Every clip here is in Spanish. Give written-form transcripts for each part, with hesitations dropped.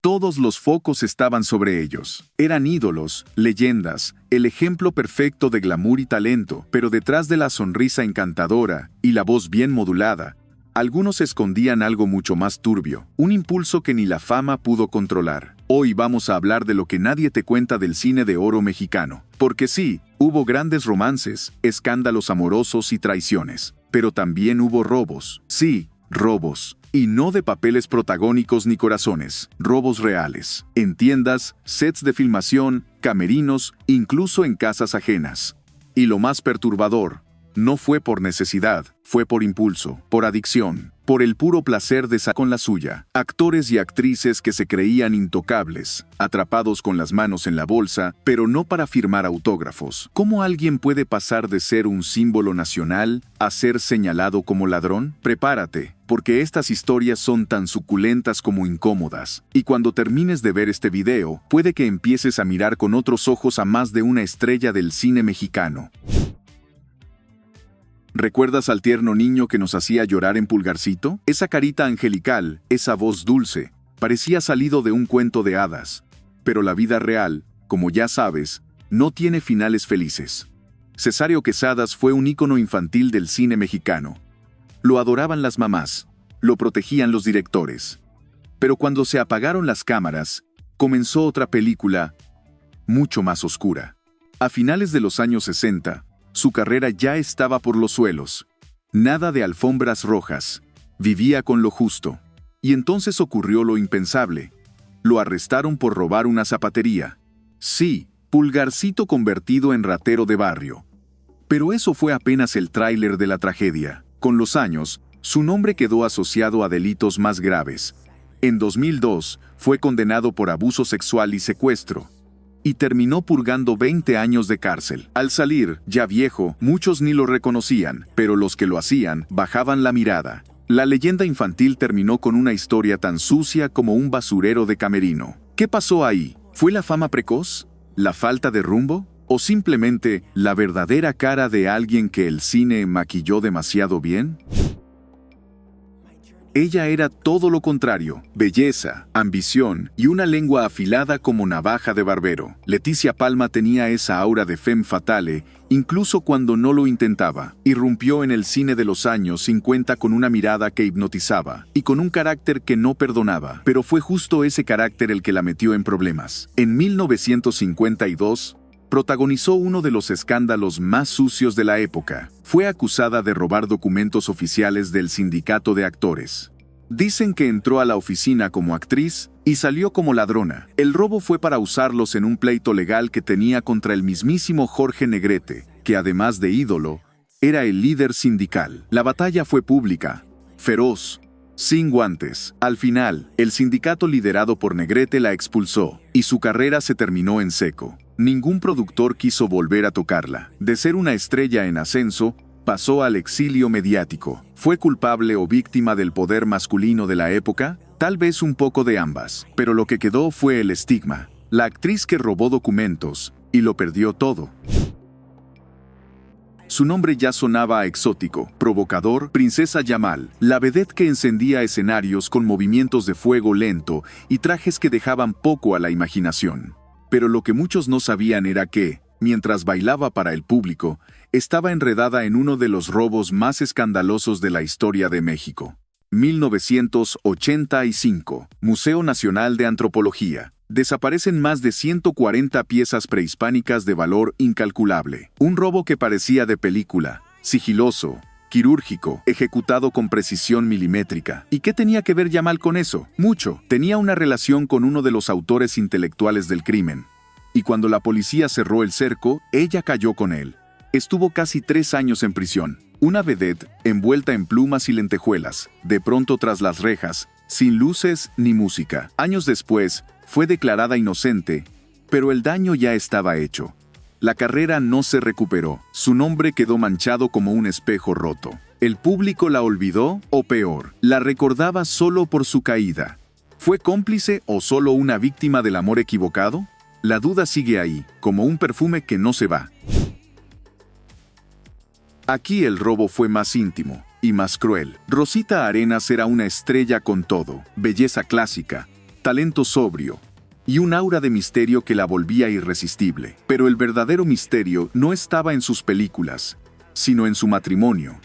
Todos los focos estaban sobre ellos. Eran ídolos, leyendas, el ejemplo perfecto de glamour y talento, pero detrás de la sonrisa encantadora y la voz bien modulada, algunos escondían algo mucho más turbio, un impulso que ni la fama pudo controlar. Hoy vamos a hablar de lo que nadie te cuenta del cine de oro mexicano. Porque sí, hubo grandes romances, escándalos amorosos y traiciones. Pero también hubo robos. Sí, robos. Y no de papeles protagónicos ni corazones, robos reales. En tiendas, sets de filmación, camerinos, incluso en casas ajenas. Y lo más perturbador, no fue por necesidad, fue por impulso, por adicción, por el puro placer de sacar con la suya. Actores y actrices que se creían intocables, atrapados con las manos en la bolsa, pero no para firmar autógrafos. ¿Cómo alguien puede pasar de ser un símbolo nacional a ser señalado como ladrón? Prepárate, porque estas historias son tan suculentas como incómodas. Y cuando termines de ver este video, puede que empieces a mirar con otros ojos a más de una estrella del cine mexicano. ¿Recuerdas al tierno niño que nos hacía llorar en Pulgarcito? Esa carita angelical, esa voz dulce, parecía salido de un cuento de hadas. Pero la vida real, como ya sabes, no tiene finales felices. Cesáreo Quesadas fue un ícono infantil del cine mexicano. Lo adoraban las mamás, lo protegían los directores. Pero cuando se apagaron las cámaras, comenzó otra película, mucho más oscura. A finales de los años 60, su carrera ya estaba por los suelos. Nada de alfombras rojas. Vivía con lo justo. Y entonces ocurrió lo impensable. Lo arrestaron por robar una zapatería. Sí, Pulgarcito convertido en ratero de barrio. Pero eso fue apenas el tráiler de la tragedia. Con los años, su nombre quedó asociado a delitos más graves. En 2002, fue condenado por abuso sexual y secuestro. Y terminó purgando 20 años de cárcel. Al salir, ya viejo, muchos ni lo reconocían, pero los que lo hacían bajaban la mirada. La leyenda infantil terminó con una historia tan sucia como un basurero de camerino. ¿Qué pasó ahí? ¿Fue la fama precoz? ¿La falta de rumbo? ¿O simplemente la verdadera cara de alguien que el cine maquilló demasiado bien? Ella era todo lo contrario, belleza, ambición y una lengua afilada como navaja de barbero. Leticia Palma tenía esa aura de femme fatale, incluso cuando no lo intentaba. Irrumpió en el cine de los años 50 con una mirada que hipnotizaba y con un carácter que no perdonaba. Pero fue justo ese carácter el que la metió en problemas. En 1952, protagonizó uno de los escándalos más sucios de la época. Fue acusada de robar documentos oficiales del sindicato de actores. Dicen que entró a la oficina como actriz y salió como ladrona. El robo fue para usarlos en un pleito legal que tenía contra el mismísimo Jorge Negrete, que además de ídolo, era el líder sindical. La batalla fue pública, feroz, sin guantes. Al final, el sindicato liderado por Negrete la expulsó, y su carrera se terminó en seco. Ningún productor quiso volver a tocarla. De ser una estrella en ascenso, pasó al exilio mediático. ¿Fue culpable o víctima del poder masculino de la época? Tal vez un poco de ambas, pero lo que quedó fue el estigma. La actriz que robó documentos, y lo perdió todo. Su nombre ya sonaba a exótico, provocador, Princesa Yamal, la vedette que encendía escenarios con movimientos de fuego lento y trajes que dejaban poco a la imaginación. Pero lo que muchos no sabían era que, mientras bailaba para el público, estaba enredada en uno de los robos más escandalosos de la historia de México. 1985, Museo Nacional de Antropología. Desaparecen más de 140 piezas prehispánicas de valor incalculable. Un robo que parecía de película, sigiloso, quirúrgico, ejecutado con precisión milimétrica. ¿Y qué tenía que ver Yamal con eso? Mucho. Tenía una relación con uno de los autores intelectuales del crimen. Y cuando la policía cerró el cerco, ella cayó con él. Estuvo casi 3 años en prisión. Una vedette, envuelta en plumas y lentejuelas, de pronto tras las rejas, sin luces ni música. Años después, fue declarada inocente, pero el daño ya estaba hecho. La carrera no se recuperó. Su nombre quedó manchado como un espejo roto. ¿El público la olvidó o peor, la recordaba solo por su caída? ¿Fue cómplice o solo una víctima del amor equivocado? La duda sigue ahí, como un perfume que no se va. Aquí el robo fue más íntimo y más cruel. Rosita Arenas era una estrella con todo, belleza clásica, talento sobrio y un aura de misterio que la volvía irresistible. Pero el verdadero misterio no estaba en sus películas, sino en su matrimonio.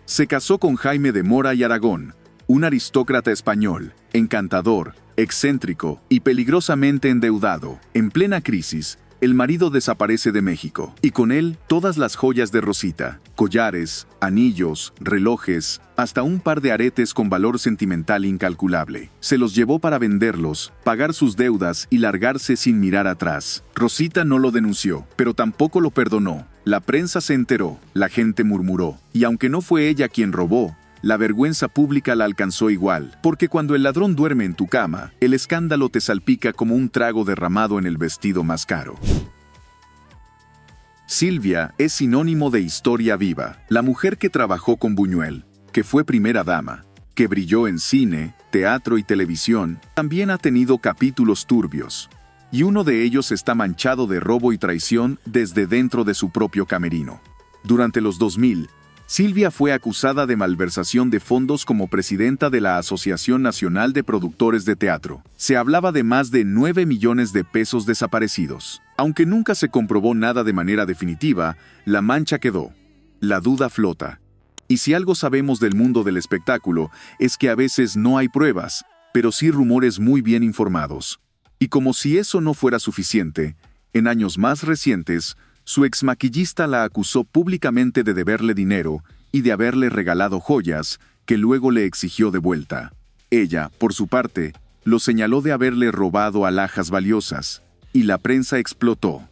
Se casó con Jaime de Mora y Aragón, un aristócrata español, encantador, excéntrico y peligrosamente endeudado. En plena crisis, el marido desaparece de México, y con él todas las joyas de Rosita, collares, anillos, relojes, hasta un par de aretes con valor sentimental incalculable. Se los llevó para venderlos, pagar sus deudas y largarse sin mirar atrás. Rosita no lo denunció, pero tampoco lo perdonó. La prensa se enteró, la gente murmuró, y aunque no fue ella quien robó, la vergüenza pública la alcanzó igual, porque cuando el ladrón duerme en tu cama, el escándalo te salpica como un trago derramado en el vestido más caro. Silvia es sinónimo de historia viva, la mujer que trabajó con Buñuel, que fue primera dama, que brilló en cine, teatro y televisión, también ha tenido capítulos turbios, y uno de ellos está manchado de robo y traición desde dentro de su propio camerino. Durante los 2000, Silvia fue acusada de malversación de fondos como presidenta de la Asociación Nacional de Productores de Teatro. Se hablaba de más de 9 millones de pesos desaparecidos. Aunque nunca se comprobó nada de manera definitiva, la mancha quedó. La duda flota. Y si algo sabemos del mundo del espectáculo, es que a veces no hay pruebas, pero sí rumores muy bien informados. Y como si eso no fuera suficiente, en años más recientes, su exmaquillista la acusó públicamente de deberle dinero y de haberle regalado joyas que luego le exigió de vuelta. Ella, por su parte, lo señaló de haberle robado alhajas valiosas, y la prensa explotó.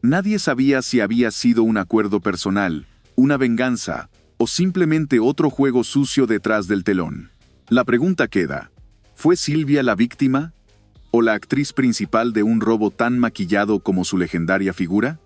Nadie sabía si había sido un acuerdo personal, una venganza, o simplemente otro juego sucio detrás del telón. La pregunta queda: ¿fue Silvia la víctima? ¿O la actriz principal de un robo tan maquillado como su legendaria figura?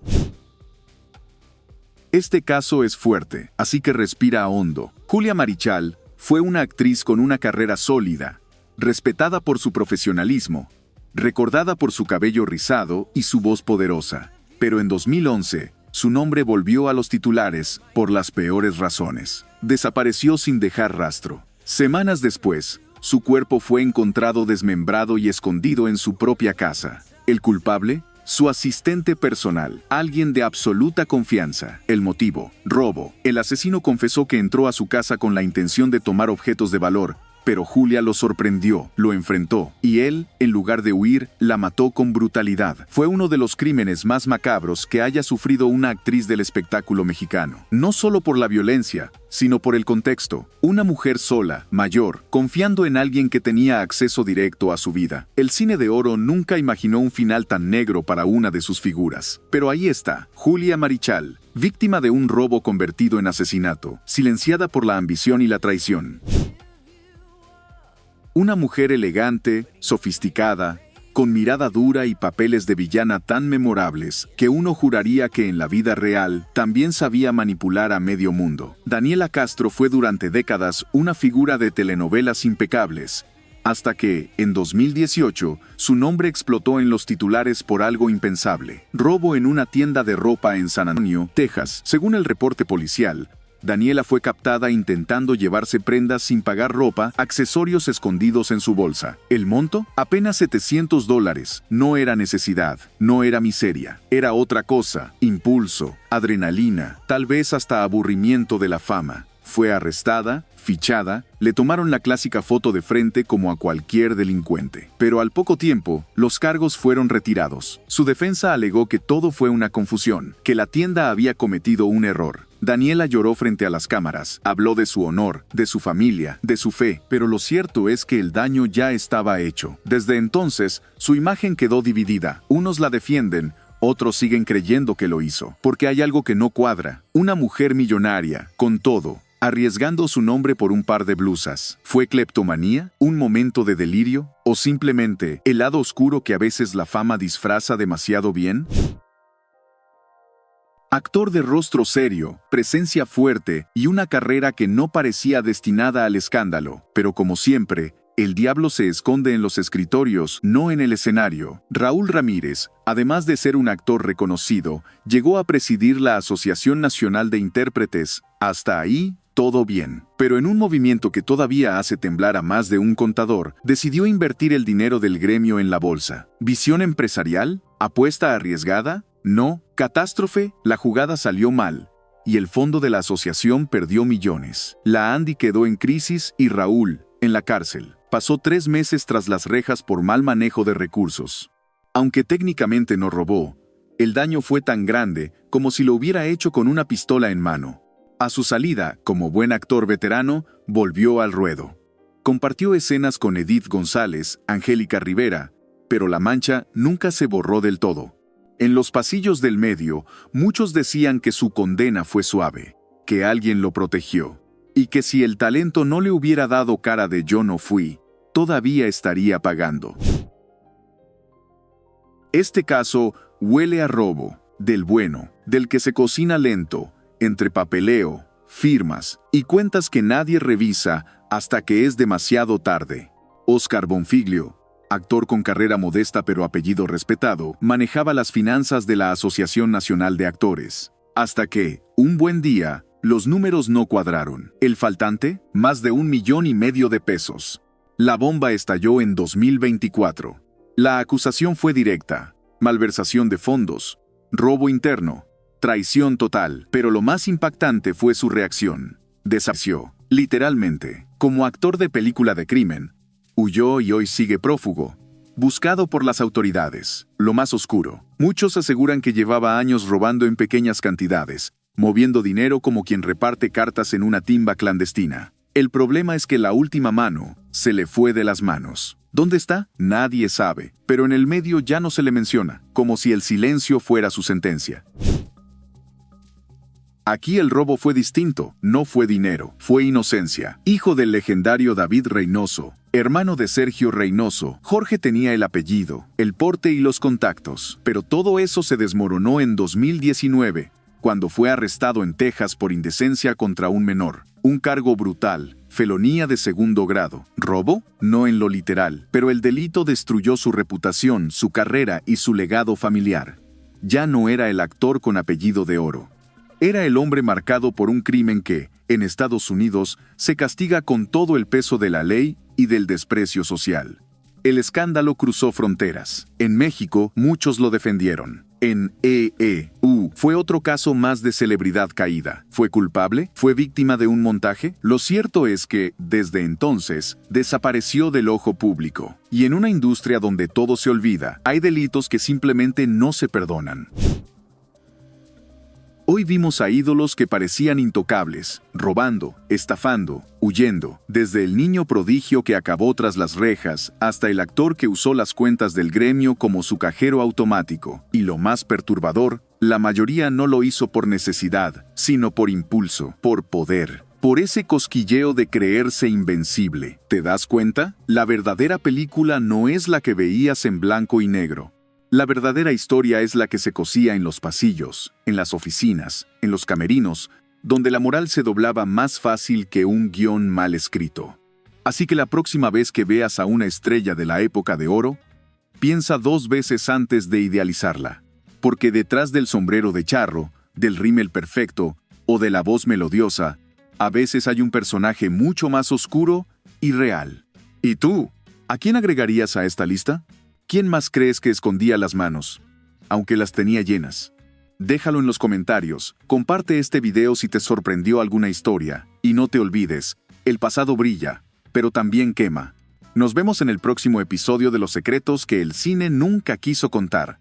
Este caso es fuerte, así que respira hondo. Julia Marichal fue una actriz con una carrera sólida, respetada por su profesionalismo, recordada por su cabello rizado y su voz poderosa. Pero en 2011, su nombre volvió a los titulares por las peores razones. Desapareció sin dejar rastro. Semanas después, su cuerpo fue encontrado desmembrado y escondido en su propia casa. ¿El culpable? Su asistente personal, alguien de absoluta confianza. El motivo: robo. El asesino confesó que entró a su casa con la intención de tomar objetos de valor, pero Julia lo sorprendió, lo enfrentó, y él, en lugar de huir, la mató con brutalidad. Fue uno de los crímenes más macabros que haya sufrido una actriz del espectáculo mexicano. No solo por la violencia, sino por el contexto. Una mujer sola, mayor, confiando en alguien que tenía acceso directo a su vida. El cine de oro nunca imaginó un final tan negro para una de sus figuras. Pero ahí está, Julia Marichal, víctima de un robo convertido en asesinato, silenciada por la ambición y la traición. Una mujer elegante, sofisticada, con mirada dura y papeles de villana tan memorables que uno juraría que en la vida real también sabía manipular a medio mundo. Daniela Castro fue durante décadas una figura de telenovelas impecables, hasta que, en 2018, su nombre explotó en los titulares por algo impensable: robo en una tienda de ropa en San Antonio, Texas. Según el reporte policial, Daniela fue captada intentando llevarse prendas sin pagar ropa, accesorios escondidos en su bolsa. ¿El monto? Apenas $700. No era necesidad, no era miseria. Era otra cosa: impulso, adrenalina, tal vez hasta aburrimiento de la fama. Fue arrestada, fichada, le tomaron la clásica foto de frente como a cualquier delincuente. Pero al poco tiempo, los cargos fueron retirados. Su defensa alegó que todo fue una confusión, que la tienda había cometido un error. Daniela lloró frente a las cámaras, habló de su honor, de su familia, de su fe, pero lo cierto es que el daño ya estaba hecho. Desde entonces, su imagen quedó dividida. Unos la defienden, otros siguen creyendo que lo hizo, porque hay algo que no cuadra. Una mujer millonaria, con todo, arriesgando su nombre por un par de blusas. ¿Fue cleptomanía? ¿Un momento de delirio? ¿O simplemente el lado oscuro que a veces la fama disfraza demasiado bien? Actor de rostro serio, presencia fuerte y una carrera que no parecía destinada al escándalo, pero como siempre, el diablo se esconde en los escritorios, no en el escenario. Raúl Ramírez, además de ser un actor reconocido, llegó a presidir la Asociación Nacional de Intérpretes. Hasta ahí, todo bien. Pero en un movimiento que todavía hace temblar a más de un contador, decidió invertir el dinero del gremio en la bolsa. ¿Visión empresarial? ¿Apuesta arriesgada? No. Catástrofe, la jugada salió mal y el fondo de la asociación perdió millones. La Andy quedó en crisis y Raúl, en la cárcel. Pasó 3 meses tras las rejas por mal manejo de recursos. Aunque técnicamente no robó, el daño fue tan grande como si lo hubiera hecho con una pistola en mano. A su salida, como buen actor veterano, volvió al ruedo. Compartió escenas con Edith González, Angélica Rivera, pero la mancha nunca se borró del todo. En los pasillos del medio, muchos decían que su condena fue suave, que alguien lo protegió, y que si el talento no le hubiera dado cara de "yo no fui", todavía estaría pagando. Este caso huele a robo, del bueno, del que se cocina lento, entre papeleo, firmas y cuentas que nadie revisa hasta que es demasiado tarde. Óscar Bonfiglio, actor con carrera modesta pero apellido respetado, manejaba las finanzas de la Asociación Nacional de Actores. Hasta que, un buen día, los números no cuadraron. El faltante, más de 1,5 millones de pesos. La bomba estalló en 2024. La acusación fue directa: malversación de fondos, robo interno, traición total. Pero lo más impactante fue su reacción. Desapareció, literalmente, como actor de película de crimen. Huyó y hoy sigue prófugo, buscado por las autoridades. Lo más oscuro: muchos aseguran que llevaba años robando en pequeñas cantidades, moviendo dinero como quien reparte cartas en una timba clandestina. El problema es que la última mano se le fue de las manos. ¿Dónde está? Nadie sabe, pero en el medio ya no se le menciona, como si el silencio fuera su sentencia. Aquí el robo fue distinto, no fue dinero, fue inocencia. Hijo del legendario David Reynoso, hermano de Sergio Reynoso, Jorge tenía el apellido, el porte y los contactos. Pero todo eso se desmoronó en 2019, cuando fue arrestado en Texas por indecencia contra un menor. Un cargo brutal, felonía de 2º grado. ¿Robo? No en lo literal, pero el delito destruyó su reputación, su carrera y su legado familiar. Ya no era el actor con apellido de oro. Era el hombre marcado por un crimen que, en Estados Unidos, se castiga con todo el peso de la ley y del desprecio social. El escándalo cruzó fronteras. En México, muchos lo defendieron. En EEU fue otro caso más de celebridad caída. ¿Fue culpable? ¿Fue víctima de un montaje? Lo cierto es que, desde entonces, desapareció del ojo público. Y en una industria donde todo se olvida, hay delitos que simplemente no se perdonan. Hoy vimos a ídolos que parecían intocables, robando, estafando, huyendo, desde el niño prodigio que acabó tras las rejas hasta el actor que usó las cuentas del gremio como su cajero automático. Y lo más perturbador, la mayoría no lo hizo por necesidad, sino por impulso, por poder, por ese cosquilleo de creerse invencible. ¿Te das cuenta? La verdadera película no es la que veías en blanco y negro. La verdadera historia es la que se cosía en los pasillos, en las oficinas, en los camerinos, donde la moral se doblaba más fácil que un guión mal escrito. Así que la próxima vez que veas a una estrella de la época de oro, piensa 2 veces antes de idealizarla, porque detrás del sombrero de charro, del rímel perfecto o de la voz melodiosa, a veces hay un personaje mucho más oscuro y real. ¿Y tú? ¿A quién agregarías a esta lista? ¿Quién más crees que escondía las manos, aunque las tenía llenas? Déjalo en los comentarios, comparte este video si te sorprendió alguna historia, y no te olvides, el pasado brilla, pero también quema. Nos vemos en el próximo episodio de Los secretos que el cine nunca quiso contar.